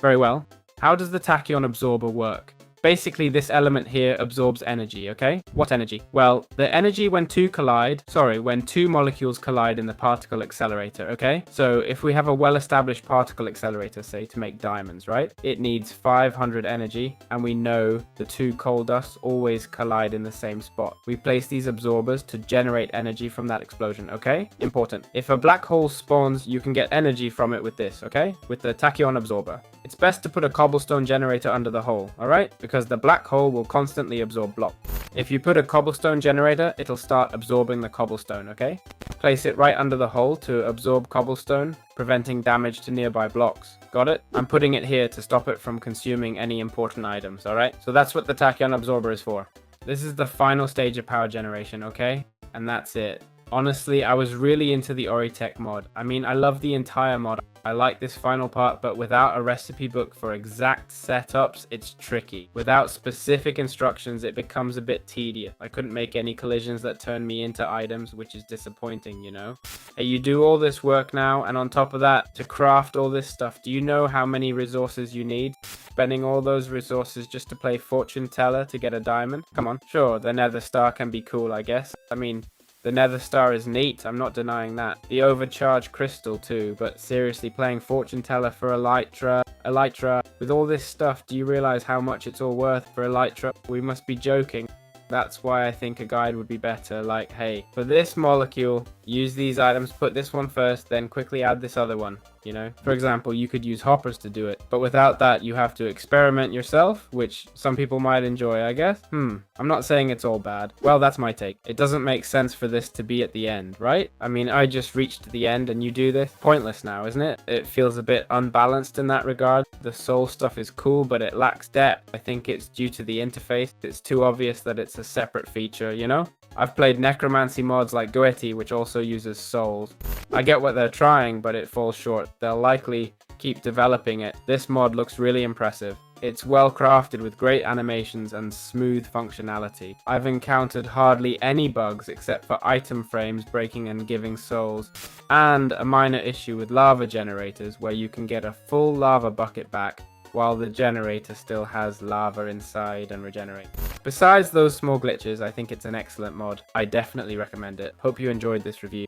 Very well. How does the tachyon absorber work? Basically, this element here absorbs energy, okay? What energy? Well, the energy when two molecules collide in the particle accelerator, okay? So if we have a well-established particle accelerator, say, to make diamonds, right? It needs 500 energy, and we know the two coal dusts always collide in the same spot. We place these absorbers to generate energy from that explosion, okay? Important. If a black hole spawns, you can get energy from it with this, okay? With the tachyon absorber. It's best to put a cobblestone generator under the hole, alright? Because the black hole will constantly absorb blocks. If you put a cobblestone generator, it'll start absorbing the cobblestone, okay? Place it right under the hole to absorb cobblestone, preventing damage to nearby blocks. Got it? I'm putting it here to stop it from consuming any important items, alright? So that's what the tachyon absorber is for. This is the final stage of power generation, okay? And that's it. Honestly, I was really into the Oritech mod. I mean, I love the entire mod. I like this final part, but without a recipe book for exact setups, it's tricky. Without specific instructions, it becomes a bit tedious. I couldn't make any collisions that turn me into items, which is disappointing, you know? Hey, you do all this work now, and on top of that, to craft all this stuff, do you know how many resources you need? Spending all those resources just to play fortune teller to get a diamond? Come on. Sure, the nether star can be cool, I guess. I mean, the nether star is neat, I'm not denying that. The overcharged crystal too, but seriously, playing fortune teller for elytra, with all this stuff, do you realize how much it's all worth for elytra? We must be joking. That's why I think a guide would be better, like, hey, for this molecule, use these items, put this one first, then quickly add this other one, you know? For example, you could use hoppers to do it, but without that, you have to experiment yourself, which some people might enjoy, I guess. I'm not saying it's all bad. Well, that's my take. It doesn't make sense for this to be at the end, right? I mean, I just reached the end and you do this. Pointless now, isn't it? It feels a bit unbalanced in that regard. The soul stuff is cool, but it lacks depth. I think it's due to the interface. It's too obvious that it's a separate feature, you know? I've played necromancy mods like Goetti, which also uses souls. I get what they're trying, but it falls short. They'll likely keep developing it. This mod looks really impressive. It's well crafted with great animations and smooth functionality. I've encountered hardly any bugs except for item frames breaking and giving souls, and a minor issue with lava generators where you can get a full lava bucket back while the generator still has lava inside and regenerate. Besides those small glitches, I think it's an excellent mod. I definitely recommend it. Hope you enjoyed this review.